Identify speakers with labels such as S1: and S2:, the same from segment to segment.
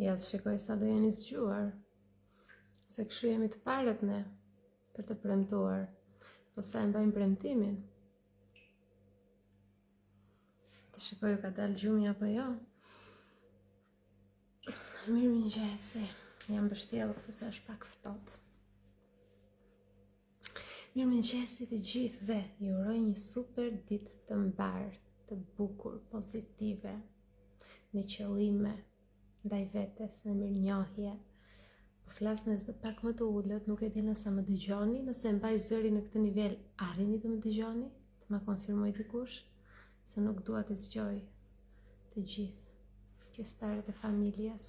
S1: Ja të shikoj sa do jeni zgjuar, se kështu jemi të parët ne, për të premtuar, po sa e mbajmë premtimin. Të shikoj ka dalë gjumi apo jo. Mirëmëngjesi, jam bështjellë këtu se është pak ftohtë. Mirëmëngjesi të gjithëve, ju uroj një super ditë të mbar, të bukur, pozitive, me qëllime, ndaj vetes, me mirënjohje. Po flas me zë pak më të ulët, nuk e di nëse më dëgjoni, nëse mbaj zërin në këtë nivel, arrini të më dëgjoni, të ma konfirmoj dikush, se nuk dua të zgjoj të gjithë pjesëtarët e familjes.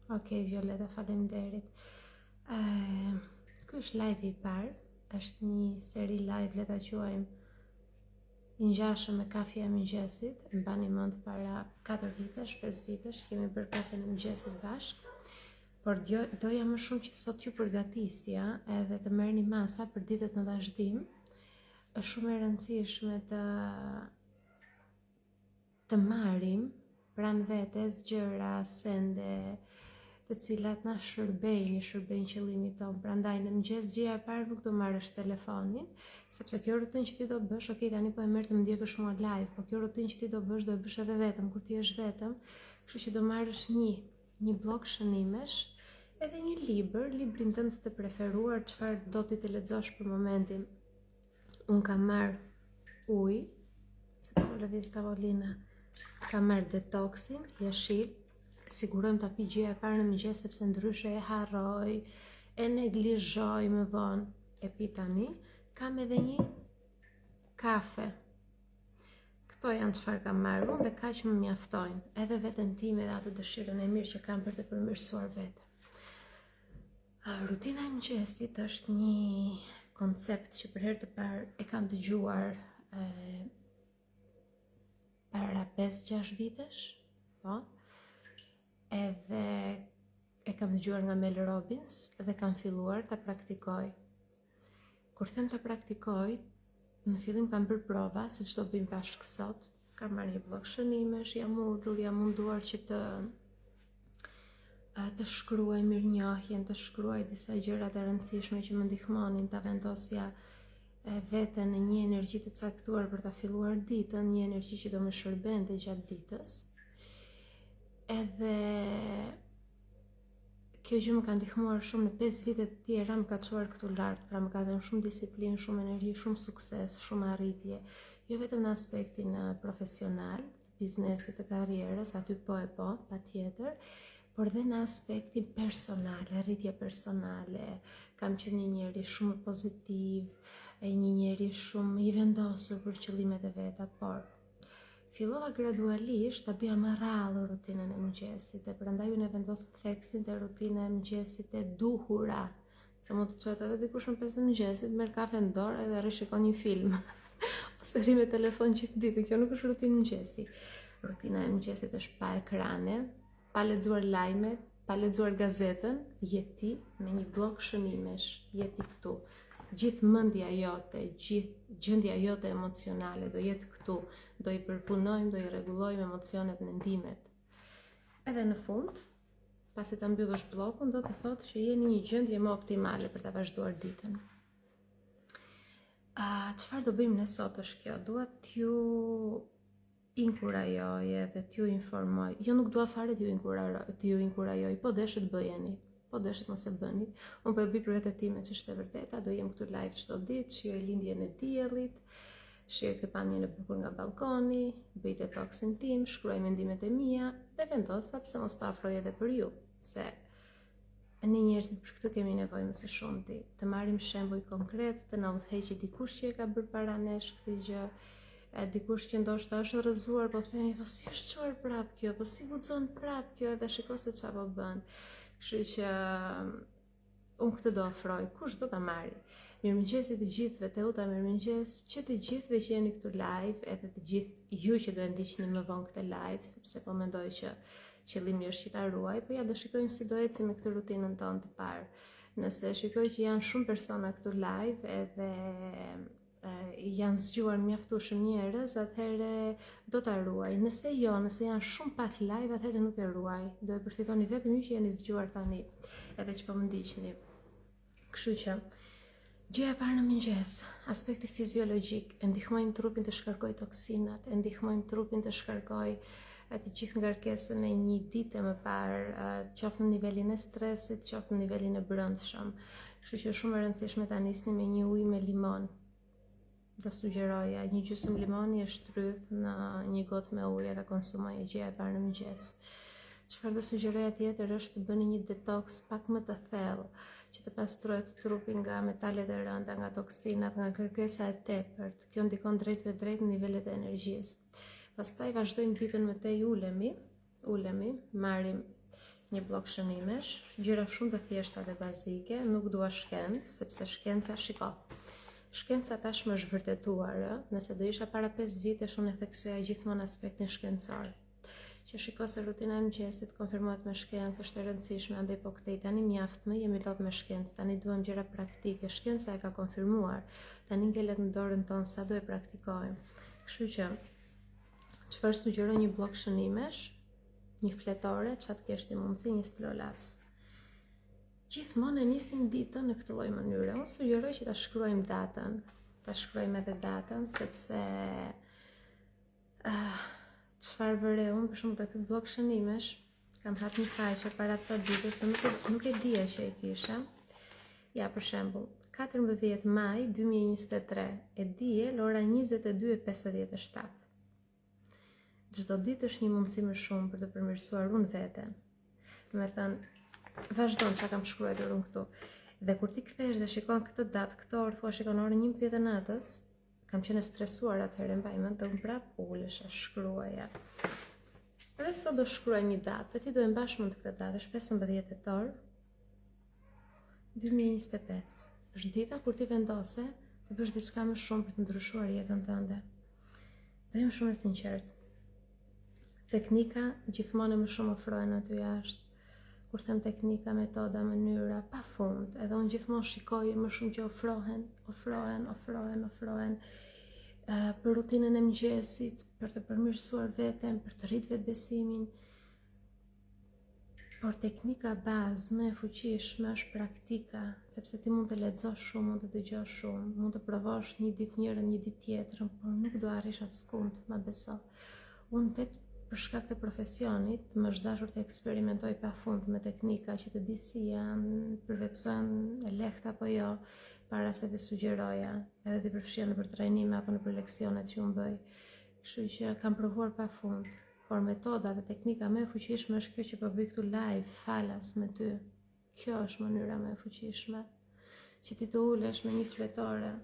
S1: Okej, Violeta, faleminderit. Ky është live i parë, është një seri live, le ta quajmë i ngjashëm me kafja e mëngjesit. Mbani mend para 4 vitesh, 5 vitesh kemi bërë kafjen e mëngjesit bashkë. Por doja më shumë që sot ju përgatisja edhe të merrni masa për ditët në vazhdim. Është shumë e rëndësishme të marrim pranë vetes gjëra, sende, të cilat na shërbejnë qëllimit tonë. Prandaj në mëngjes gjëja e parë nuk do marrësh telefonin, sepse kjo rutinë që ti do bësh, ok, tani po e merr të më ndjekësh mua live, po kjo rutinë që ti do bësh edhe vetëm kur ti je vetëm, kështu që do marrësh një blok shënimesh, edhe një librin tënd të preferuar, çfarë do ti të lexosh për momentin. Unë kam marr ujë, se po lëviz tavolina, kam marr detoxin, jeshil, sigurojmë ta pi gjëja e parë në mëngjes, sepse ndryshe e harroj, e neglizhoj më vonë. E pi tani, kam edhe një kafe. Këto janë çfarë kam marrë unë dhe kaq më mjaftojnë, edhe veten time dhe atë dëshirën e mirë që kam për të përmirësuar veten. Rutina e mëngjesit është një koncept që për herë të parë e kam dëgjuar para 5-6 vitesh, po. Edhe e kam dëgjuar nga Mel Robbins dhe kam filluar ta praktikoj. Kur them ta praktikoj, në fillim kam bërë prova, siç do bëjmë bashkë sot. Kam marrë një blok shënimesh, jam ulur, jam munduar që të shkruaj mirënjohjen, të shkruaj disa gjëra të rëndësishme që më ndihmonin ta vendosja veten në një energji të caktuar për ta filluar ditën, një energji që do më shërbente gjatë ditës. Edhe kjo gjë më ka ndihmuar shumë në 5 vitet të tjera, më ka çuar këtu lart, pra më ka dhënë shumë disiplinë, shumë energji, shumë sukses, shumë arritje, jo vetëm në aspektin profesional, të biznesit, të karrierës, aty po, patjetër, por dhe në aspektin personal, arritje personale. Kam qenë një njeri shumë pozitiv, një njeri shumë i vendosur për qëllimet e veta, por fillova gradualisht ta bëja më rrallë rutinën e mëngjesit, e prandaj unë e vendos theksin te rutina e mëngjesit e duhura. Se mund të çohet edhe dikush në 5 të mëngjesit, merr kafe në dorë edhe rri shikon një film. Ose rri me telefon gjithë ditën. Kjo nuk është rutinë mëngjesi. Rutina e mëngjesit është pa ekrane, pa lexuar lajme, pa lexuar gazetën, je ti me një blok shënimesh, je ti këtu. Gjithë mendja jote, gjithë gjendja jote emocionale do jetë këtu, do i përpunojmë, do i rregullojmë emocionet, mendimet. Edhe në fund, pasi ta mbyllësh bllokun, do të thotë që je në një gjendje më optimale për ta vazhduar ditën. Çfarë do bëjmë ne sot është kjo? Dua t'ju inkurajoj edhe t'ju informoj. Jo, nuk dua fare t'ju inkurajoj, po deshet bëjeni. Po deshet mos e bëni. Unë po e bëj për veten time, që është e vërteta, do jem këtu live çdo ditë, shijoj lindjen e diellit, shijoj këtë pamjen e bukur nga balkoni, bëj detoxin tim, shkruaj mendimet e mia dhe vendosa pse mos ta afroj edhe për ju, se ne njerëzit për këtë kemi nevojë më së shumti, të marrim shembuj konkret, të na udhëheqë dikush që e ka bërë para nesh këtë gjë, dikush që ndoshta është rrëzuar, po themi, po si është çuar prap kjo, po si guxon prap kjo, edhe shiko se çfarë po bën. Kështu që unë këtë do ofroj, kush do ta marri. Mirëmëngjesi të gjithëve, Teuta, mirëmëngjes që të gjithëve që jeni këtu live, edhe të gjithë ju që do e ndiqni më vonë këtë live, sepse po mendoj që qëllimi është që ta ruaj, po ja do shikojmë si do ecim me këtë rutinën tonë të parë. nëse shikoj që janë shumë persona këtu live edhe janë zgjuar mjaftueshëm njerëz, atëherë do ta ruaj. Nëse jo, nëse janë shumë pak live, atëherë nuk e ruaj. Do e përfitoni vetëm ju që jeni zgjuar tani, edhe që po më ndiqni. Kështu që gjëja e parë në mëngjes, aspekti fiziologjik, e ndihmojmë trupin të shkarkojë toksinat, e ndihmojmë trupin të shkarkojë të gjithë ngarkesën e një dite më parë, qoftë në nivelin e stresit, qoftë në nivelin e brendshëm. Kështu që shumë e rëndësishme ta nisni me një ujë me limon. Do sugjeroja një gjysmë limoni e shtrydh në një gotë me ujë dhe konsumoj gjëja e parë në mëngjes. Çfarë do sugjeroja tjetër është të bëni një detoks pak më të thellë, që të pastrohet trupi nga metalet e rënda, nga toksinat, nga kërkesa e tepërt. Kjo ndikon drejt për drejt në nivelet e energjisë. Pastaj vazhdojmë ditën me tej ulemi, marrim një blok shënimesh, gjëra shumë të thjeshta dhe bazike, nuk dua shkencë, sepse shkenca Shkenca tashmë është vërtetuar, nëse do isha para 5 vitesh unë e theksoja gjithmonë aspektin shkencor. Që shiko se rutina e mëngjesit konfirmohet me shkencë, është e rëndësishme, andaj po këtej tani mjaft më jemi lot me shkencë, tani duam gjëra praktike, shkenca e ka konfirmuar, tani ngelet në dorën tonë sa do e praktikojmë. Kështu që, çfarë sugjeroj një blok shënimesh, një fletore, çat kesh ti mundsi, një stilolaps. Gjithmonë e nisim ditën në këtë lloj mënyre. Unë sugjeroj që ta shkruajmë datën, edhe datën, sepse çfarë bëre unë, për shembull, te ky blok shënimesh, kam hap një faqe para ca ditësh, se nuk e dija që e kisha. Ja, për shembull, 14 maj 2023, e dije ora 22:57. Çdo ditë është një mundësi më shumë për të përmirësuar unë veten. Domethënë, vazhdon çka kam shkruar unë këtu. Dhe kur ti kthesh dhe shikon këtë datë, këtë orë, thua shikon orën 11 e natës, kam qenë stresuar atëherë, mbaj mend, dhe unë prapë ulesha, shkruaja. Edhe sot do shkruaj një datë, dhe ti do e mbash mend këtë datë, është 15 tetor 2025. Është dita kur ti vendose të bësh diçka më shumë për të ndryshuar jetën tënde. Do jem shumë e sinqertë. Teknika gjithmonë më shumë ofrohen aty jashtë. Kur them teknika, metoda, mënyra, pa fund, edhe unë gjithmonë shikoj më shumë që ofrohen, për rutinën e mëngjesit, për të përmirësuar veten, për të rritë vetbesimin. Por teknika bazë më e fuqishme është praktika, sepse ti mund të lexosh shumë, mund të dëgjosh shumë, mund të provosh një ditë njërën, një ditë tjetrën, por nuk do arrish askund, ma beso. Unë vetë për shkak të profesionit, më është dashur të eksperimentoj pafund me teknika që të di si janë, përvetësojnë e lehta apo jo, para se të sugjeroja, edhe të përfshija nëpër trajnime apo nëpër leksionet që unë bëj. Kështu që kam provuar pafund, por metoda dhe teknika më e fuqishme është kjo që po bëj këtu live, falas me ty. Kjo është mënyra më e fuqishme, që ti të ulesh me një fletore,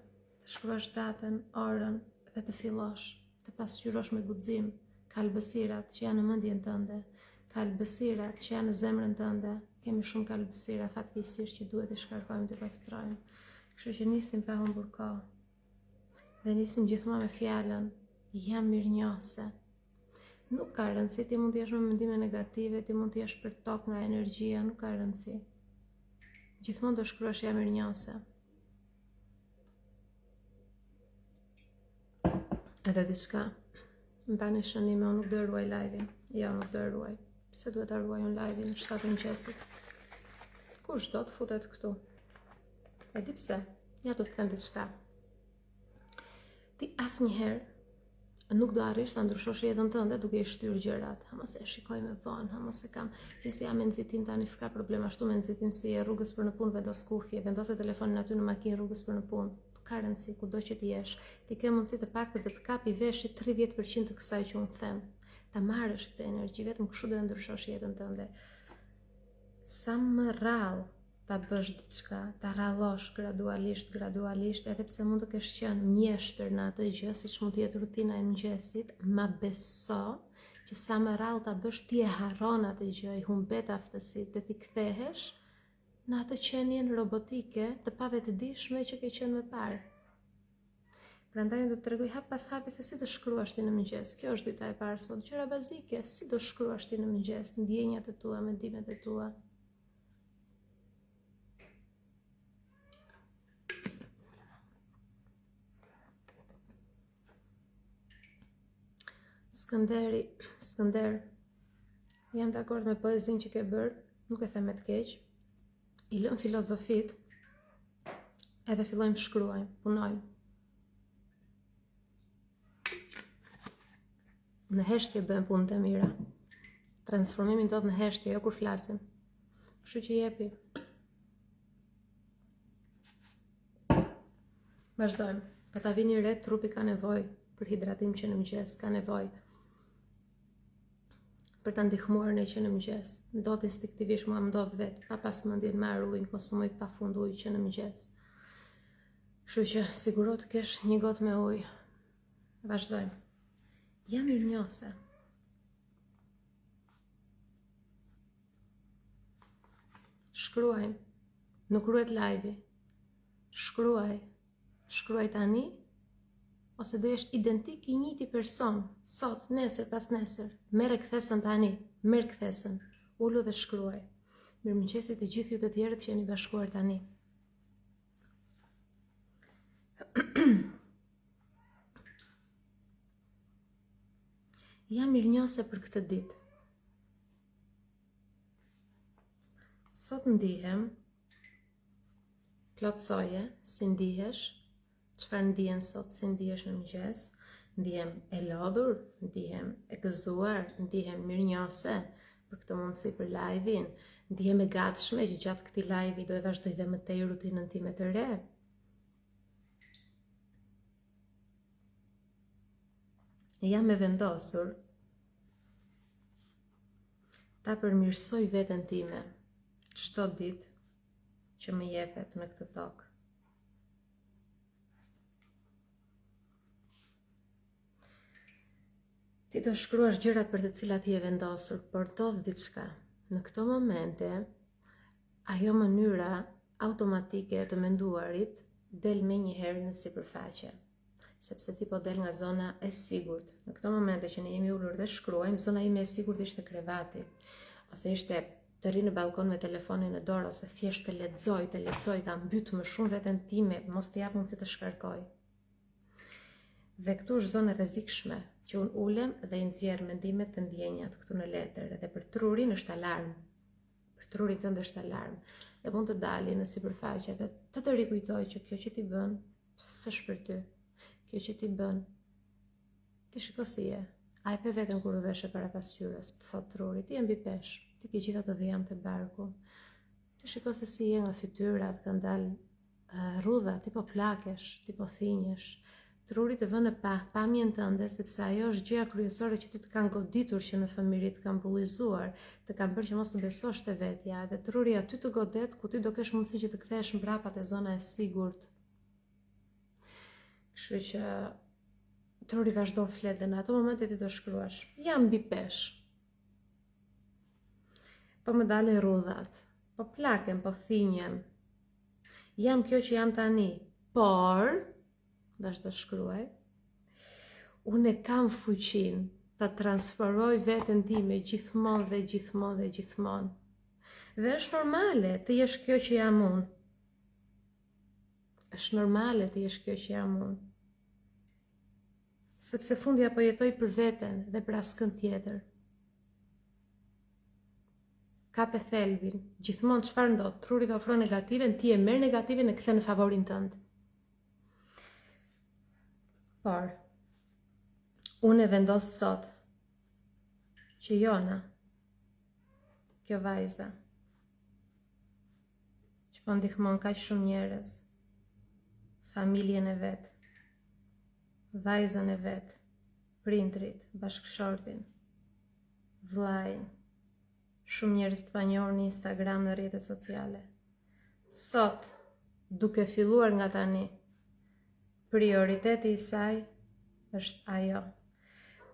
S1: të shkruash datën, orën dhe të fillosh, të pasqyrosh me guxim. Kalbësirat që janë në mendjen tënde, kalbësirat që janë në zemrën tënde, kemi shumë kalbësira fatkeqësisht që duhet të shkarkojmë të pastrojmë. Kështu që nisim pa humbur kohë. Dhe nisim gjithmonë me fjalën jam mirënjohëse. Nuk ka rëndësi, ti mund të jesh me mendime negative, ti mund të jesh për tok nga energjia, nuk ka rëndësi. Gjithmonë do shkruash jam mirënjohëse. Edhe diçka. Më tani shënime, unë nuk do e ruaj live-in. Jo, nuk do e ruaj. Pse duhet ta ruaj unë live-in në 7 mëngjesit? Kush do të futet këtu? E di pse? Ja do të them diçka. Ti asnjëherë nuk do arrish ta ndryshosh jetën tënde duke i shtyrë gjërat. Ha mos e shikoj me vonë, ha mos e kam, nëse jam me nxitim tani s'ka problem, ashtu me nxitim si e rrugës për në punë, vendos kufje, vendose telefonin aty në makinë rrugës për në punë. Ka rëndësi kudo që ti jesh, ti ke mundësi të paktën të kapi veshit 30% të kësaj që unë them. Ta marrësh këtë energji, vetëm kështu do të ndryshosh jetën tënde. Sa më rrallë ta bësh diçka, ta rrallosh gradualisht, edhe pse mund të kesh qenë mjeshtër në atë gjë, siç mund të jetë rutina e mëngjesit, ma beso që sa më rrallë ta bësh ti e harron atë gjë, i humbet aftësitë dhe ti kthehesh në atë qenien robotike të pavetëdijshme që ke qenë më parë. Prandaj unë do të tregoj hap pas hapi se si të shkruash ti në mëngjes. Kjo është dita e parë sot, gjëra bazike, si do shkruash ti në mëngjes, ndjenjat e tua, mendimet e tua. Skënder, jam dakord me poezinë që ke bërë, nuk e them me të keq. I lëm filozofit, edhe fillojmë shkruajmë, punojmë. Në heshtje bëjmë punët e mira. Transformimi ndodh në heshtje, jo kur flasim. Kështu që jepi. Vazhdojmë. Për ta vini re, trupi ka nevojë për hidratim që në mëngjes, ka nevojë për ta ndihmuar ne që në mëngjes. Ndodh instiktivisht, mua më ndodh vetë, pa pasmendje të marr ujë, konsumoj pafund ujë që në mëngjes. Kështu që siguro të kesh një gotë me ujë. Vazhdojmë. Jam mirënjohëse. Shkruajmë. Nuk ruhet live-i. Shkruaj tani, ose do jesh identik I njëjti person, sot, nesër, pas nesër. Merre kthesën tani, merr kthesën, ulu dhe shkruaj. Mirëmëngjesit të gjithë ju të tjerët që jeni bashkuar tani. Jam mirënjohëse për këtë ditë. Sot ndihem, plotësoje, si ndihesh, çfarë ndihem sot, si ndihesh në mëngjes, ndihem e lodhur, ndihem e gëzuar, ndihem mirënjohëse për këtë mundësi për live-in, ndihem e gatshme që gjatë këtij live-i do e vazhdoj dhe më tej rutinën time të re. Jam e vendosur ta përmirësoj veten time çdo ditë që më jepet në këtë tokë. Ti do shkruash gjërat për të cilat je vendosur, por ndodh diçka. Në këto momente, ajo mënyra automatike të menduarit del me njëherë në sipërfaqe. Sepse ti po del nga zona e sigurt. Në këto momente që ne jemi ulur dhe shkruajmë, zona ime e sigurt ishte krevati, ose ishte të rri në balkon me telefonin në dorë, ose thjesht të lexoj, ta mbyt më shumë veten time, mos të jap mundësi të shkarkoj. Dhe këtu është zonë e rrezikshme, që unë ulem dhe I nxjerr mendimet dhe ndjenjat këtu në letër, edhe për trurin është alarm. Për trurin tënd është alarm. Dhe mund të dali në sipërfaqe dhe të rikujtoj që kjo që ti bën, s'është për ty. Kjo që ti bën, ti shiko si je. A e pe veten kur u veshe para pasqyrës, të thot truri, ti je mbi peshë, ti ke gjitha të dhijam të barku. Ti shiko se si je nga fytyrat, kanë dalë rrudha, ti po plakesh, ti po thinjesh. Truri të vënë pamjen tënde, sepse ajo është gjëja kryesore që ty të kanë goditur që në fëmijëri të kanë bullizuar, të kanë bërë që mos të besosh te vetja, dhe truri aty të godet ku ti do kesh mundësi që të kthehesh mbrapa te zona e sigurt. Kështu që truri vazhdon flet dhe në ato momente ti do shkruash. Jam mbi peshë. Po më dalin rrudhat, po plakem, po thinjem. Jam kjo që jam tani, por vazhdo shkruaj. Unë e kam fuqinë ta transferoj veten time gjithmonë dhe gjithmonë dhe gjithmonë. Dhe është normale të jesh kjo që jam unë. Është normale të jesh kjo që jam unë. Sepse fundi apo jetoj për veten dhe për askën tjetër. Kape thelbin, gjithmonë çfarë ndodh, truri të ofron negativen, ti e merr negativin e kthen në favorin tënd. Por, unë e vendos sot që Jona, kjo vajza, që po ndihmon kaq shumë njerëz, familjen e vet, vajzën e vet, prindrit, bashkëshortin, vllajin, shumë njerëz të panjohur në Instagram, në rrjetet sociale. Sot, duke filluar nga tani, prioriteti I saj është ajo.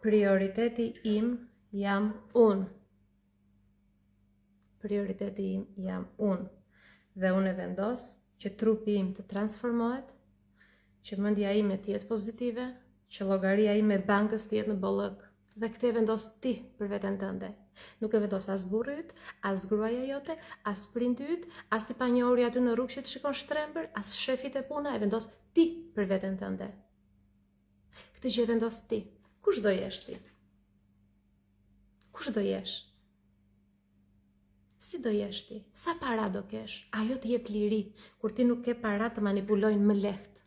S1: Prioriteti im jam unë. Prioriteti im jam unë. Dhe unë e vendos që trupi im të transformohet, që mendja ime të jetë pozitive, që llogaria ime e bankës të jetë në bollëk. Dhe këtë e vendos ti për veten tënde. Nuk e vendos as burri yt, as gruaja jote, as prindi yt, as I panjohuri aty në rrugë që të shikon shtrembër, as shefit e puna, e vendos ti për veten tënde. Këtë gjë e vendos ti. Kush do jesh ti? Kush do jesh? Si do jesh ti? Sa para do kesh? Ajo të jep liri, kur ti nuk ke para të manipulojnë më lehtë.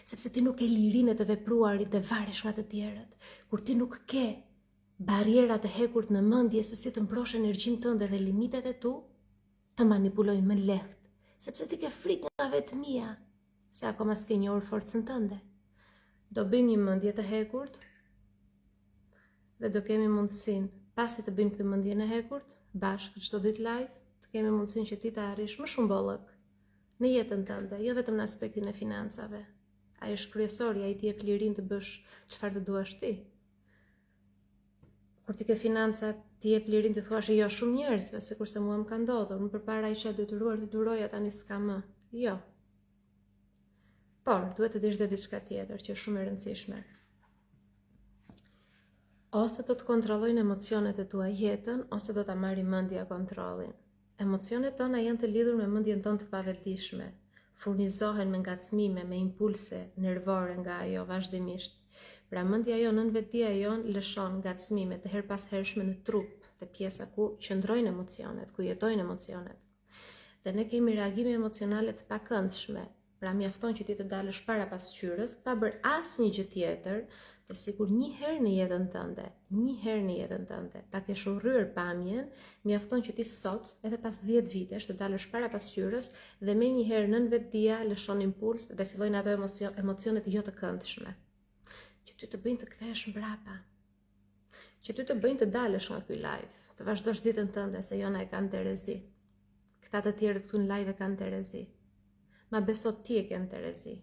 S1: Sepse ti nuk ke lirinë të vepruarit dhe varesh nga të tjerët. Kur ti nuk ke barierat e hekurt në mendje se si të mbrosh energjinë tënde dhe limitet e tu, të manipulojnë më lehtë, sepse ti ke frikë nga vetmia, se akoma s'ke njohur forcën tënde. Do bëjmë një mendje të hekurt dhe do kemi mundësinë, pasi të bëjmë këtë mendje në hekurt, bashkë çdo ditë live, të kemi mundësinë që ti të arrish më shumë bollëk në jetën tënde, jo vetëm në aspektin e financave. Ai është kryesori, ai të jep lirinë të bësh çfarë të duash ti. Kur ti ke financat, ti jep lirinë të thuash jo shumë njerëzve, sikurse mua më ka ndodhur, më përpara isha detyruar të duroja, tani s'ka më. Jo. Por, duhet të dish dhe diçka tjetër që është shumë e rëndësishme. Ose do të kontrollojnë emocionet e tua jetën, ose do ta marrë mendja kontrollin. Emocionet tona janë të lidhur me mendjen tonë të pavetdijshme. Furnizohen me ngacmime, me impulse nervore nga ajo vazhdimisht. Pra mendja jonë, nënvetdia jonë lëshon ngacmime të her pas hershme në trup, të pjesa ku qëndrojnë emocionet, ku jetojnë emocionet. Dhe ne kemi reagime emocionale të pakëndshme. Pra mjafton që ti të dalësh para pasqyrës, pa bërë asnjë gjë tjetër, dhe sikur një herë në jetën tënde, ta kesh urryer pamjen, mjafton që ti sot, edhe pas 10 vitesh, të dalësh para pasqyrës dhe me një herë nënvetdia lëshon impuls dhe fillojnë ato emocionet jo të këndshme. Që ty të bëjnë të kthehesh mbrapa. Që ty të bëjnë të dalësh nga ky live, të vazhdosh ditën tënde se jona e kanë Terezi. Këta të tjerët këtu në live e kanë Terezi. Ma beso ti e kanë Terezi.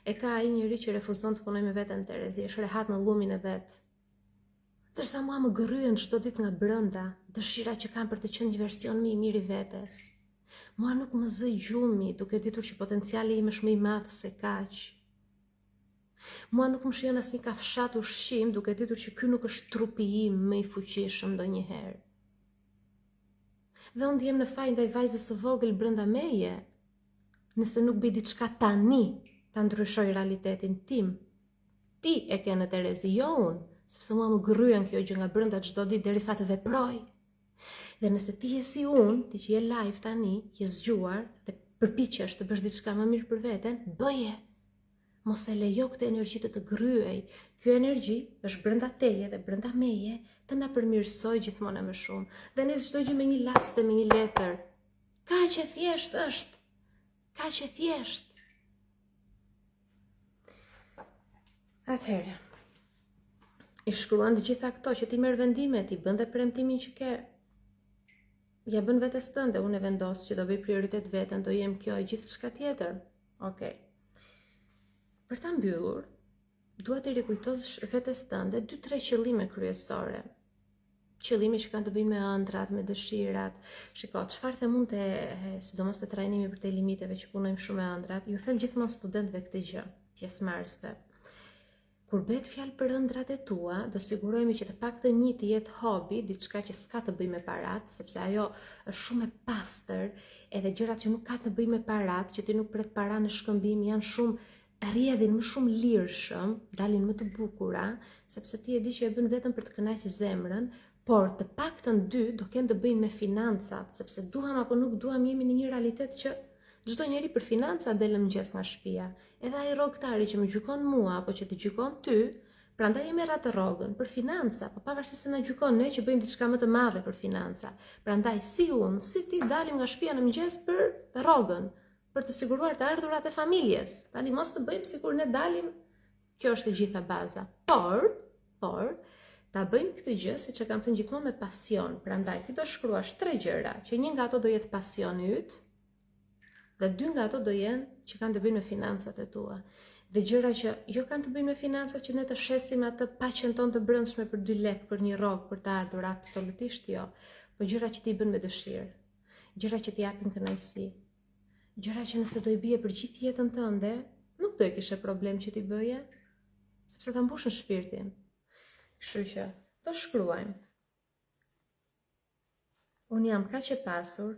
S1: E ka ai njeri që refuzon të punoj me veten Terezi, është rehat në lumin e vet. Ndërsa mua më gërryen çdo ditë nga brenda, dëshira që kam për të qenë një version më i mirë i vetes. Mua nuk më zë gjumi, duke ditur që potenciali im është më i madh se kaq. Mua nuk më shijon asnjë kafshat ushqim, duke ditur që ky nuk është trupi im më i fuqishëm ndonjëherë. Dhe unë ndjem në faj ndaj vajzës së vogël brenda meje, nëse nuk bëj diçka tani, ta ndryshoj realitetin tim. Ti e ke në Terezi, jo unë, sepse mua më gërryen kjo gjë nga brenda çdo ditë derisa të veproj. Dhe nëse ti je si unë, ti që je live tani, je zgjuar dhe përpiqesh të bësh diçka më mirë për veten, bëje. Mos e lejo këtë energji të gryej. Kjo energji është brenda teje dhe brenda meje të na përmirësoj gjithmonë më shumë. Dhe nis çdo gjë me një last dhe me një letër. Kaq e thjesht është. Kaq e thjesht. Atëherë, i shkruan të gjitha këto që ti merr vendime, ti bën dhe premtimin që ke. Ja bën vetes tënde, unë e vendos që do bëj prioritet veten, do jem kjo e gjithçka tjetër. Okej. Për ta mbyllur, dua të rikujtosh vetes tënde 2-3 qëllime kryesore. Qëllime që kanë të bëjnë me ëndrat, me dëshirat. Shiko, çfarë them unë te, sidomos te trajnimi për te limiteve që punojmë shumë me ëndrat, ju them gjithmonë studentëve këtë gjë, pjesëmarrësve. Kur bëhet fjalë për ëndrat e tua, do sigurohemi që të paktën një të jetë hobi, diçka që s'ka të bëjë me parat, sepse ajo është shumë e pastër, edhe gjërat që nuk ka të bëjë me parat, që ti nuk pret para në shkëmbim, janë shumë rrjedhin më shumë lirshëm, dalin më të bukura, sepse ti e di që e bën vetëm për të kënaqur zemrën, por të paktën dy do kenë të bëjnë me financat, sepse duham apo nuk duham jemi në një realitet që çdo njeri për financa del në mëngjes nga shtëpia. Edhe ai rrogtari që më gjykon mua apo që të gjykon ty, prandaj e merr atë rrogën për financa, po pavarësisht se na gjykon ne që bëjmë diçka më të madhe për financa. Prandaj si unë, si ti dalim nga shtëpia në mëngjes për rrogën, për të siguruar të ardhurat e familjes. Tani mos të bëjmë sikur ne dalim, kjo është e gjitha baza. Por ta bëjmë këtë gjë siç e kam thënë gjithmonë me pasion. Prandaj ti do shkruash 3 gjëra, që një nga ato do jetë pasioni yt, dhe 2 nga ato do jenë që kanë të bëjnë me financat e tua. Dhe gjëra që jo kanë të bëjnë me financat që ne të shesim atë paqen tonë të brendshme për 2 lekë, për një rrogë, për të ardhur, absolutisht jo. Po gjëra që ti bën me dëshirë. Gjëra që ti japin kënaqësi. Gjëra që nëse do i bie për gjithë jetën tënde, nuk do e kishe problem që ti bëje, sepse ta mbushën shpirtin. Kështu që do shkruajmë. Unë jam kaq e pasur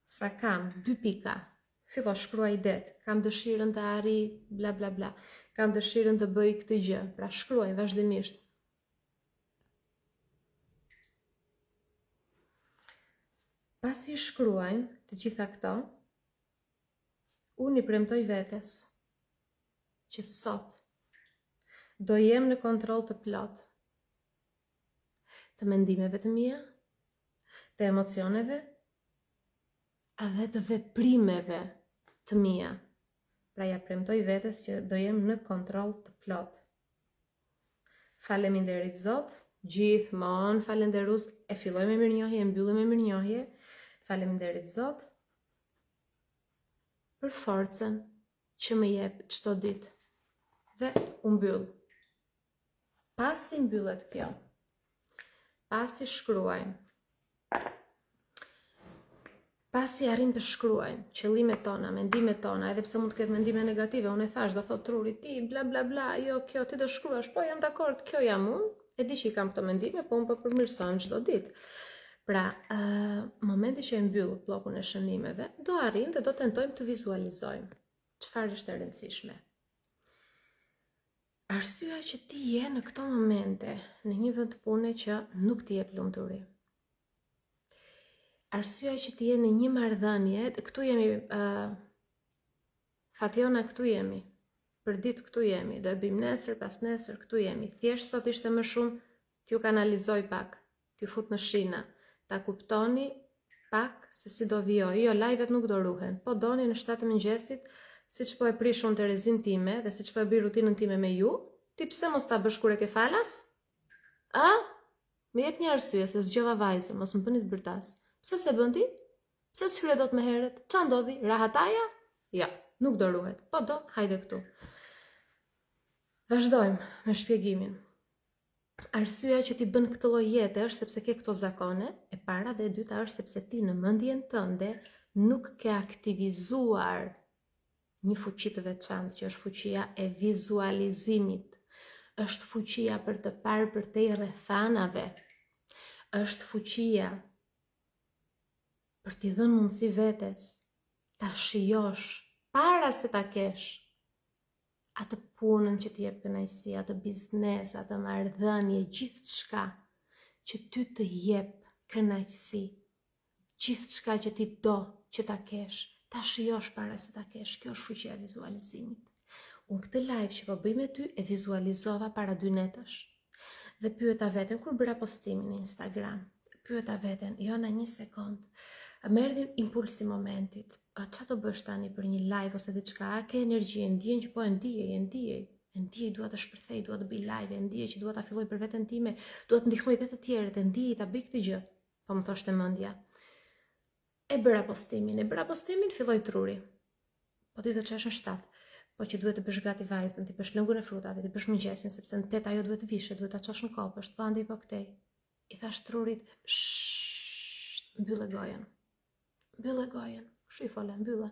S1: sa kam 2 pika. Fillo shkruaj det. Kam dëshirën të arrij bla bla bla. Kam dëshirën të bëj këtë gjë. Pra shkruaj vazhdimisht. Pasi i shkruajmë të gjitha këto, unë i premtoj vetes që sot do jem në kontroll të plot të mendimeve të mia, të emocioneve, edhe të veprimeve të mia. Pra ja premtoj vetes që do jem në kontroll të plot. Faleminderit Zot, gjithmonë falenderus, e filloj me mirënjohje, e mbylloj me mirënjohje. Faleminderit Zot për forcën që më jep çdo ditë. Dhe u mbyll. Pasi mbyllet kjo, pasi shkruajmë, pasi arrim të shkruajmë qëllimet tona, mendimet tona, edhe pse mund të ketë mendime negative, unë e thash, do thot truri ti, bla bla bla, jo kjo, ti do shkruash, po jam dakord, kjo jam unë, e di që i kam këto mendime, po unë po përmirësojmë çdo ditë. Pra, momenti që e mbyll bllokun e shënimeve, do arrim dhe do tentojmë të vizualizojmë çfarë është e rëndësishme. Arsyeja që ti je në këto momente në një vend pune që nuk ti jep lumturi. Arsyeja që ti je në një marrëdhënie, këtu jemi, Fationa, këtu jemi, për ditë këtu jemi, do e bëjmë nesër, pas nesër, këtu jemi. Thjesht sot ishte më shumë t'ju kanalizoj pak, t'ju fut në shina, ta kuptoni pak se si do vijoj. Jo, live-et nuk do ruhen, po doni në 7 mëngjesit, si që po e prish unë të rezin time dhe si që po e bëj rutinën time me ju, ti pse mos ta bësh kur e ke falas? A? Më jep një arsye se zgjova vajzën, mos më bëni të bërtas. Pse se bën ti? Pse s'hyre dot më herët? Ç'a ndodhi? Rahataja? Ja, nuk do ruhet. Po do, hajde këtu. Vazhdojmë me shpjegimin. Arsyeja që ti bën këtë lloj jete është sepse ke këto zakone, e para dhe e dyta është sepse ti në mendjen tënde nuk ke aktivizuar një fuqi të veçantë, që është fuqia e vizualizimit, është fuqia për të parë përtej rrethanave, është fuqia për t'i dhënë mundësi vetes ta shijosh para se ta kesh atë punën që t'i jep kënaqësi, atë biznes, atë marrëdhënie, gjithçka që ty të jep kënaqësi, gjithçka që ti do që ta kesh, ta shijosh para se ta kesh. Kjo është fuqia e vizualizimit. Unë këtë live që po bëj me ty e vizualizova para 2 netësh. Dhe pyeta veten kur bëra postimin në Instagram. Pyeta veten, jo në 1 sekond. Më erdhi impulsi momentit. Ç'a do bësh tani për një live ose diçka? A ke energji? Ndjen që po e ndjej, dua të shpërthej, dua të bëj live, e ndjej që dua ta filloj për veten time, dua të ndihmoj edhe të tjerët, e ndjej ta bëj këtë gjë. Po më thoshte mendja. E bëra postimin, filloi truri. Po ti do çesh në 7, po që duhet të bësh gati vajzën, ti bësh lëngun e frutave, ti bësh mëngjesin, sepse në 8 ajo duhet të vishet, duhet ta çosh në kopësht, po andej po këtej. I thash trurit, mbyllë gojen. Kështu i fola, mbyllë.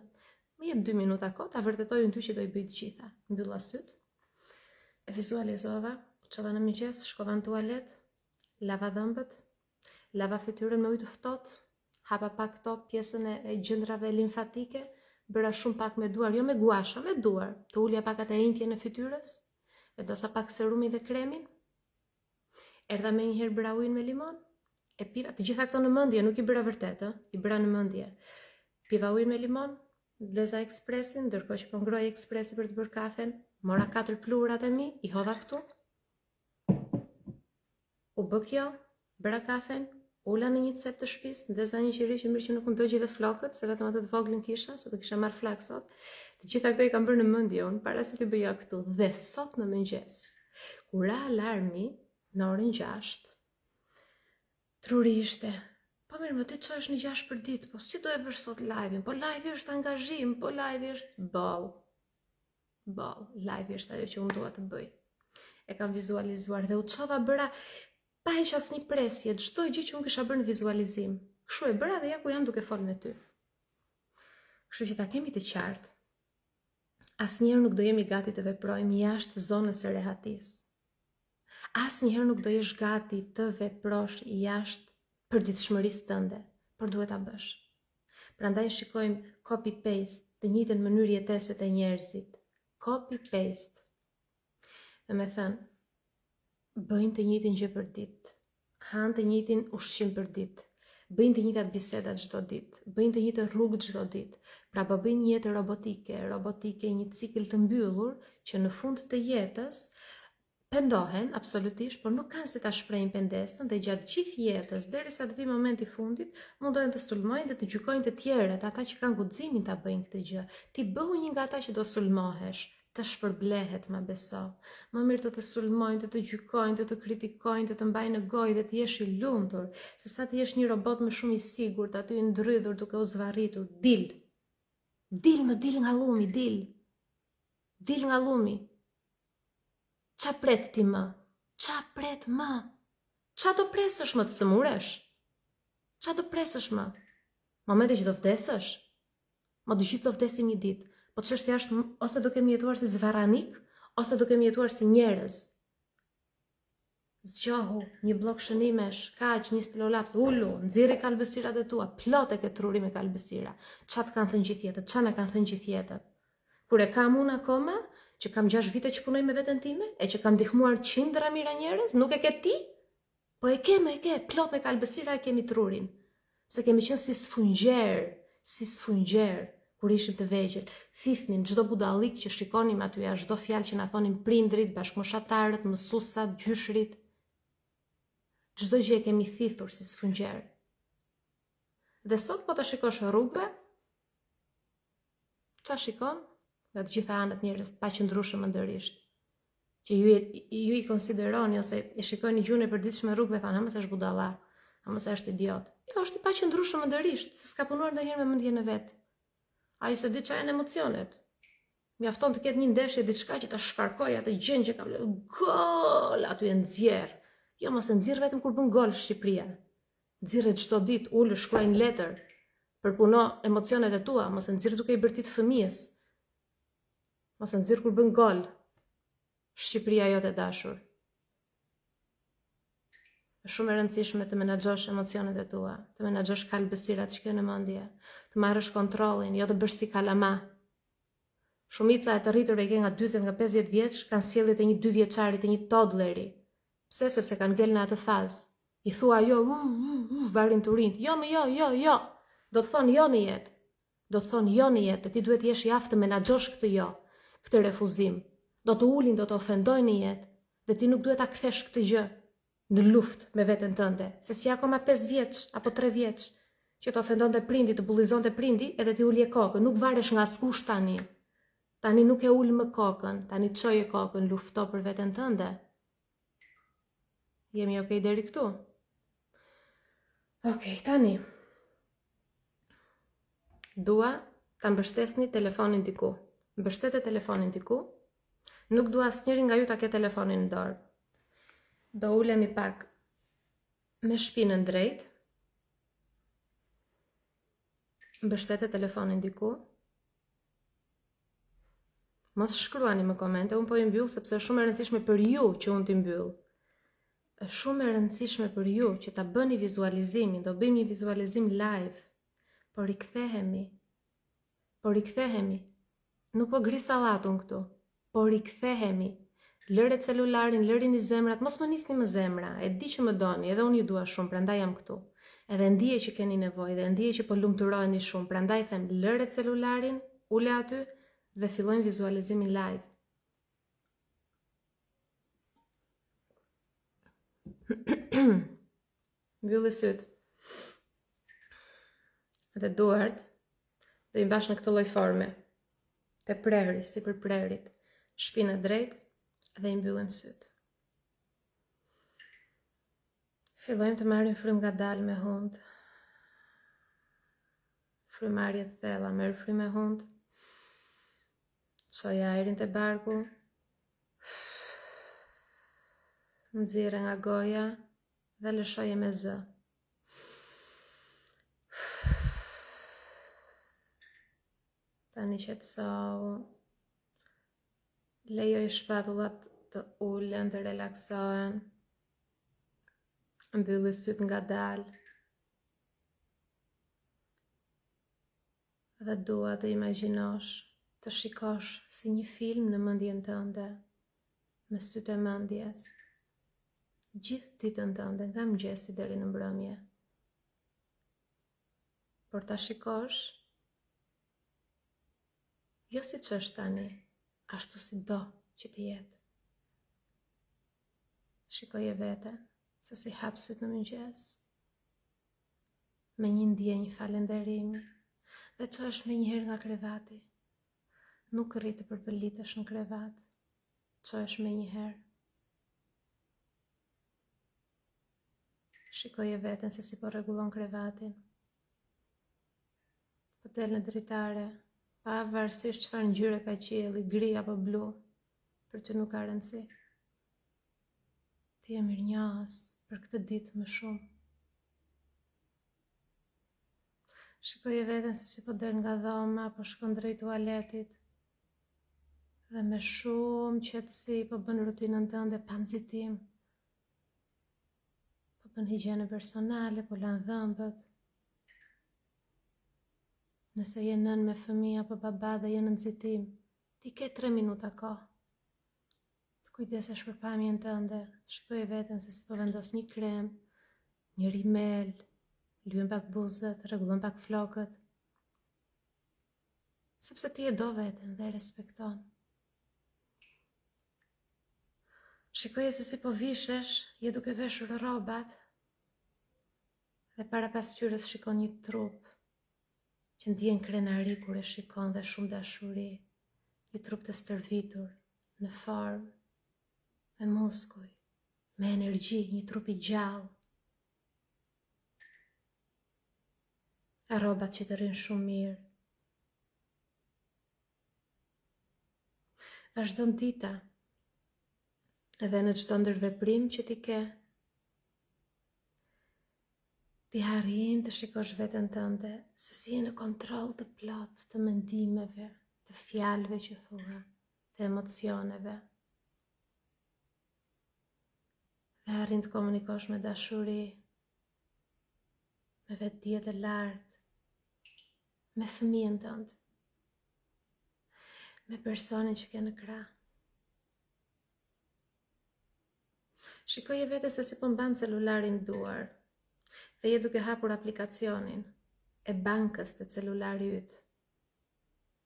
S1: Më jep 2 minuta kohë, ta vërtetoj unë ty që do i bëj të gjitha. Mbylla syt. E vizualizova, çova në mëngjes, shkova në tualet, lava dhëmbët, lava fytyrën me ujë të ftohtë. Hapa pak këto pjesën e gjëndrave limfatike, bëra shumë pak me duar, jo me guasha, me duar, të ulja pak atë enjtje në fytyrës, vendosa pak serumin dhe kremin, erdha me njëherë bëra ujin me limon, e piva, të gjitha këto në mendje, nuk i bëra vërtet, i bëra në mendje. Piva ujin me limon, vleza ekspresin, ndërkohë që po ngroj ekspresi për të bërë kafen, mora 4 pluhurat e mi, i hodha këtu, u bë kjo, bëra kafen, ula në një cep të shtëpisë, ndeza një qiri që mirë që nuk më dogji dhe flokët, se vetëm atë të voglin kisha, se të kisha marrë flak sot. Të gjitha këto i kam bërë në mendje unë, para se t'i bëja këtu. Dhe sot në mëngjes, kur ra alarmi në orën 6, truri ishte, po mirë, më ti çohesh në 6 për ditë, po si do e bësh sot live-in? Po live është angazhim, po live është ball. Live është ajo që unë dua të bëj. E kam vizualizuar dhe u çova bëra pa heq asnjë presje, çdo gjë që unë kisha bërë në vizualizim. Kështu e bëra dhe ja ku jam duke fol me ty. Kështu që ta kemi të qartë. Asnjëherë nuk do jemi gati të veprojmë jashtë zonës së rehatisë. Asnjëherë nuk do jesh gati të veprosh jashtë përditshmërisë tënde, por duhet ta bësh. Prandaj shikojmë copy-paste, të njëjtën mënyrë jetese të njerëzit. Copy-paste. Dhe me thënë, bëjnë të njëjtin gjë për ditë, hanë të njëjtin ushqim për ditë, bëjnë të njëjtat biseda çdo ditë, bëjnë të njëjtë rrugë çdo ditë. Pra po bëjnë një jetë robotike, një cikël të mbyllur që në fund të jetës pendohen absolutisht, por nuk kanë si ta shprehin pendesën dhe gjatë gjithë jetës, derisa të vijë momenti i fundit, mundohen të sulmojnë dhe të gjykojnë të tjerët, ata që kanë guximin ta bëjnë këtë gjë. Ti bëhu një nga ata që do sulmohesh, të shpërblehet, ma beso. Më mirë të sulmojnë, të gjykojnë, të kritikojnë, të mbajnë në gojë dhe të jesh i lumtur, sesa të jesh një robot më shumë i sigurt, aty i ndrydhur duke u zvarritur. Dil. Dil nga llumi, dil. Dil nga llumi. Qa pret ti më? Qa pret më? Qa do presësh më të sëmuresh? Qa do presësh më? Momenti që do vdesësh? Më të gjithë do vdesim një ditë. Po çështja është ose do kemi jetuar si zvarranik, ose do kemi jetuar si njerëz. Zgjohu, një blok shënimesh, kaq, një stilolaps, ulu, nxirri kalbësirat e tua, plot e ke truri me kalbësira. Qa të kanë thënë gjithë jetët? Qa në kanë thënë gjithë jetët? Kur e kam unë akoma, që kam 6 vite që punoj me veten time, e që kam ndihmuar qindra mira njerëz, nuk e ke ti? Po e ke, plot me kalbësira e kemi trurin. Se kemi qenë si sfungjer, kur ishim të vegjël, thithnim çdo budallik që shikonim aty, çdo fjalë që na thonin prindrit, bashkëmoshatarët, mësuesat, gjyshrit. Çdo gjë e kemi thithur si sfungjer. Dhe sot po të shikosh rrugëve, qa shikon? Nga të gjitha anët njerëz të paqëndrueshëm ndërisht, që ju i konsideroni ose i shikoni gjuhën e përditshme rrugëve, thanë, "Mos është budalla, mos është idiot." Jo, është i paqëndrueshëm ndërisht, se s'ka punuar ndonjëherë me mendjen e vet. Ai se di çfarë janë emocionet. Mjafton të ketë një ndeshje diçka që ta shkarkoj atë gjën që ka gol, aty e nxjerr. Jo, mos e nxjerr vetëm kur bën gol Shqipëria. Nxjerrë çdo ditë, ul, shkruaj një letër, përpuno emocionet e tua, mos e nxjerr duke i bërtit fëmijës. Mos e nxjerr kur bën gol Shqipëria jote e dashur. Është shumë e rëndësishme të menaxhosh emocionet e tua, të menaxhosh kalbësirat që ke në mendje, të marrësh kontrollin, jo të bësh si kalama. Shumica e të rritur e ke nga 40 nga 50 vjeç kanë sjelljet e një 2 vjeçari, të një toddleri. Pse? Sepse kanë ngel në atë fazë. I thua jo, varin turin. Jo. Do të thonë jo në jetë. Do të thonë jo në jetë, ti duhet jesh i aftë të menaxhosh këtë jo, këtë refuzim. Do të ulin, do të ofendojnë në jetë, dhe ti nuk duhet ta kthesh këtë gjë në luftë me veten tënde, se si akoma 5 vjeç apo 3 vjeç që të ofendonte prindi, të bullizonte prindi, edhe ti ulje kokën, nuk varesh nga askush tani. Tani nuk e ul më kokën, tani çoje kokën, lufto për veten tënde. Jemi okay deri këtu? Okej, tani. Dua ta mbështesni telefonin diku. Mbështete telefonin diku. Nuk dua asnjëri nga ju ta ketë telefonin në dorë. Do ulemi pak me shpinën drejt. Mbështete telefonin diku. Mos shkruani më komente, unë po i mbyll sepse është shumë e rëndësishme për ju që unë t'i mbyll. Është shumë e rëndësishme për ju që ta bëni vizualizimin, do bëjmë një vizualizim live. Por i kthehemi. Nuk po gri sallatun këtu, por i kthehemi. Lëre celularin, lërini zemrat, mos më nisni më zemra, e di që më doni, edhe unë ju dua shumë, prandaj jam këtu. Edhe ndije që keni nevojë, dhe ndije që po lumturoheni shumë, prandaj them lëre celularin, ule aty dhe fillojmë vizualizimin live. Mbylli syt. Dhe duart do i mbash në këtë lloj forme, të preri, si për prerit, shpinë drejt dhe i mbyllim syt. Fillojmë të marrim frym ngadalë me hund. Frymarrje të thella, merr frym me hund. Çoj ajrin te barku. Nxirre nga goja dhe lëshoje me zë. Tani qetësohu. Lejoj shpatullat të ulen, të relaksohen. Mbylli syt ngadalë. Dhe dua të imagjinosh, të shikosh si një film në mendjen tënde, me sytë e mendjes. Gjithë ditën tënde nga mëngjesi deri në mbrëmje. por ta shikosh, jo si që është tani, ashtu si do që të jetë. Shikoje vete, se si hap syt në mëngjes, me një ndjenjë falenderimi, dhe që është me njëherë nga krevati. Nuk rritë të përbëllitesh në krevat, që është me njëherë. Shikoje veten se si po rregullon krevatin. Po del në dritare, pa varësisht çfarë ngjyre ka qielli, gri apo blu, për ty nuk ka rëndësi. Ti je mirënjohës për këtë ditë më shumë. Shikoje veten se si po del nga dhoma, po shkon drejt tualetit, dhe me shumë qetësi po bën rutinën tënde pa nxitim. Po bën higjiene personale, po lan dhëmbët. Nëse je nën me fëmijë apo baba dhe je në nxitim, ti ke 3 minuta kohë. Të kujdesesh për pamjen tënde, shikoje veten se si po vendos një krem, një rimel, lyen pak buzët, rregullon pak flokët. Sepse ti e do veten dhe e respekton. Shikoje se si po vishesh, je duke veshur rrobat, dhe para pasqyrës shikon një trup që ndjen krenari kur e shikon dhe shumë dashuri, një trup të stërvitur, në formë, me muskuj, me energji, një trup i gjallë. Rrobat që të rrinë shumë mirë. Vazhdon dita, edhe në çdo ndërveprim që ti ke, ti harrin të shikosh veten tënde, se si je në kontroll të plot të mendimeve, të fjalëve që thua, të emocioneve. Dhe harrin të komunikosh me dashuri, me vetdije të lartë, me fëmijën tënd, me personin që ke në krah. Shikoje vete se si po mban celularin duar, dhe je duke hapur aplikacionin e bankës të celulari yt.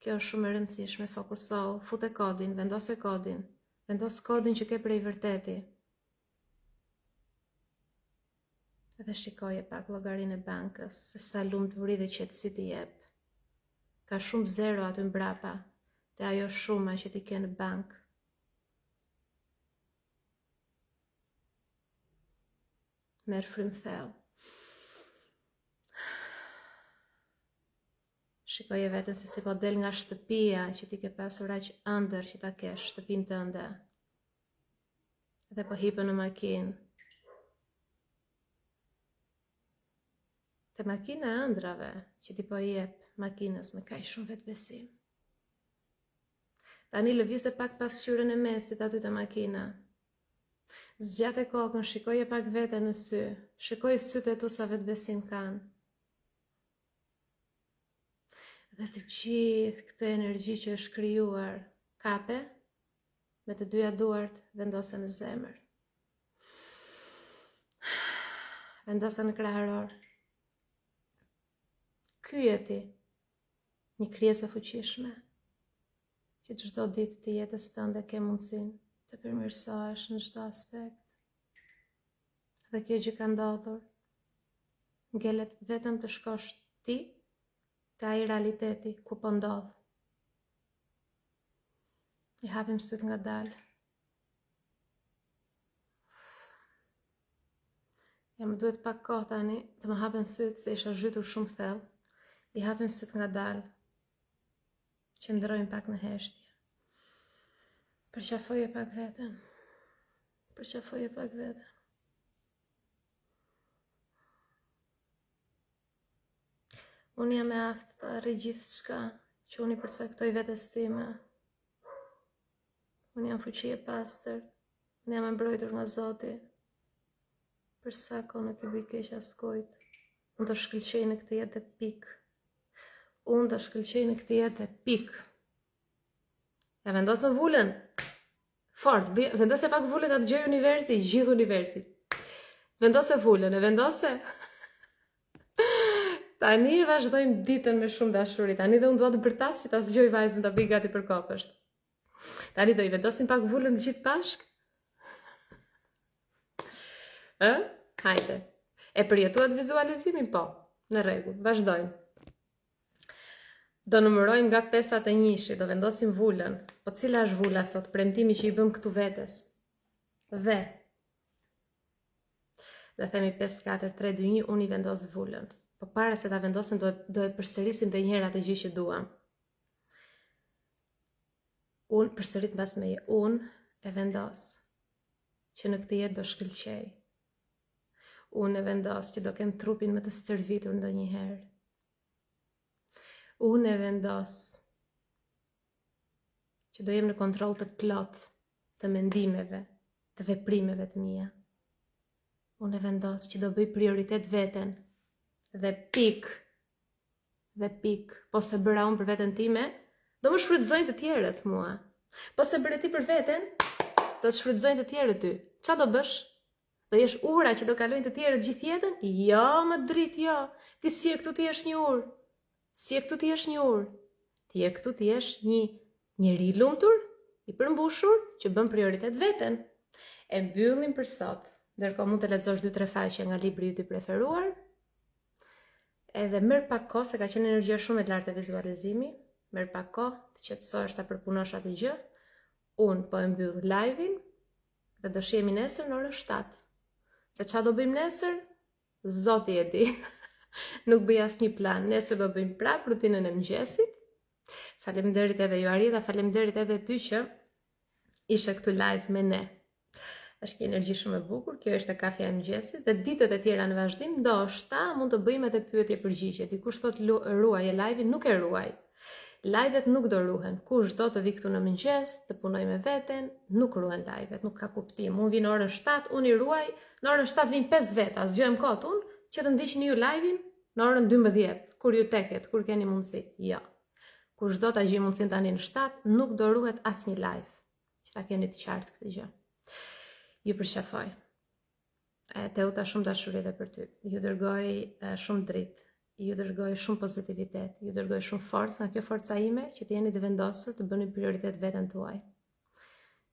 S1: Kjo është shumë e rëndësishme, fokusohu, fute kodin, vendos kodin që ke prej vërteti. Edhe shikoje pak llogarinë e bankës, se sa lumturi dhe qetësi të jep. Ka shumë zero aty mbrapa, te ajo shuma që ti ke në bankë. Merr frym thellë. Shikoje veten se si po del nga shtëpia që ti ke pasur aq ëndër që ta kesh shtëpinë tënde. Dhe po hipe në makinë. Te makina e ëndrave që ti po jep makinës me kaq shumë vetbesim. Tani lëvizte pak pasqyrën e mesit aty te makina. Zgjate kokën, shikoje pak vete në sy, shikoje sytë e tu sa vetbesim kanë. Dhe të gjithë këtë energji që është krijuar, kape, me të dyja duart vendose në zemër. Vendose në krahëror. Ky je ti, një krijesë e fuqishme, që çdo ditë të jetës tënde ke mundësinë të përmirësohesh në çdo aspekt. Dhe kjo gjë ka ndodhur, ngelet vetëm të shkosh ti te ai realiteti ku po ndodh. I hapim syt nga dalë. Ja më duhet pak kohë tani të më hapen syt se isha zhytur shumë thellë. I hapim syt nga dalë. Qëndrojmë pak në heshtje. Përqafoje pak veten. Përqafoje pak veten. Unë jam e aftë të arri gjithë shka që unë i përcaktoj vetes time. Unë jam fuqi e pastër. Unë jam e mbrojtur nga Zoti. Për sa kohë nuk i bëj keq askujt. Unë do shkëlqej në këtë jetë dhe pik. Unë do shkëlqej në këtë jetë dhe pik. Ja vendosën vullën. Fort, vendose pak vullën atë gjë universi, gjithë universi. Vendose vullën, e vendose. Tani vazhdojmë ditën me shumë dashuri. Tani dhe unë dua të bërtas që ta zgjoj vajzën ta bëj gati për kopësht. Tani do i vendosim pak vullën gjithë bashkë. Hajde. E përjetuat vizualizimin? Po. Në rregull. Vazhdojmë. Do numërojmë nga 5 te 1, do vendosim vullën. Po cila është vula sot? Premtimi që i bëm këtu vetes. Dhe do themi 5, 4, 3, 2, 1, unë i vendos vullën. Po para se ta vendosim do e përsërisim edhe një herë atë gjë që duam. Unë përsërit mbas meje. Unë e vendos që në këtë jetë do shkëlqej. Unë e vendos që do kem trupin më të stërvitur ndonjëherë. Unë e vendos që do jem në kontroll të plot të mendimeve, të veprimeve të mia. Unë e vendos që do bëj prioritet veten. Dhe pik. Po se bëra unë për veten time, do më shfrytëzojnë të tjerët mua. Po se bëre ti për veten, do të shfrytëzojnë të tjerët ty. Qa do bësh? Do jesh ura që do kalojnë të tjerët gjithë jetën? Jo, më drit, jo. Ti si e këtu ti jesh një urë. Si e këtu ti jesh një urë. Ti e këtu ti jesh një njeri i lumtur, i përmbushur, që bën prioritet veten. E mbyllim për sot. Ndërkohë mund të lexosh 2-3 faqe nga libri yt i preferuar. Edhe merr pak kohë se ka qenë energjia shumë e lartë e vizualizimi. Merr pak kohë të qetësohesh, ta përpunosh atë gjë. Unë po e mbyll live-in dhe do shihemi nesër në orën 7. Se çfarë do bëjmë nesër? Zoti e di. Nuk bëj asnjë plan. Nesër do bëjmë prapë rutinën e mëngjesit. Faleminderit edhe ju Arita, faleminderit edhe ty që ishe këtu live me ne. Është një energji shumë e bukur, kjo është e kafja e mëngjesit dhe ditët e tjera në vazhdim, ndoshta mund të bëjmë edhe pyetje përgjigje. Dikush thot ruaj e live-in, nuk e ruaj. Live-et nuk do ruhen. Kush do të vi këtu në mëngjes, të punoj me veten, nuk ruhen live-et, nuk ka kuptim. Unë vi në orën 7, unë i ruaj, në orën 7 vin 5 veta, zgjojmë kot unë, që të ndiqni ju live-in në orën 12, kur ju teket, kur keni mundësi. Jo. Kush do ta gjej mundësin tani në 7, nuk do ruhet asnjë live. Që ta keni të qartë këtë gjë. Ju përqafoj. Teuta shumë dashuri edhe për ty. Ju dërgoj shumë dritë. Ju dërgoj shumë pozitivitet. Ju dërgoj shumë forcë nga kjo forca ime që të jeni të vendosur të bëni prioritet veten tuaj.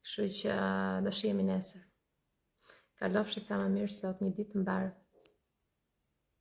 S1: Kështu që do shihemi nesër. Kalofshi sa më mirë sot, një ditë të mbarë.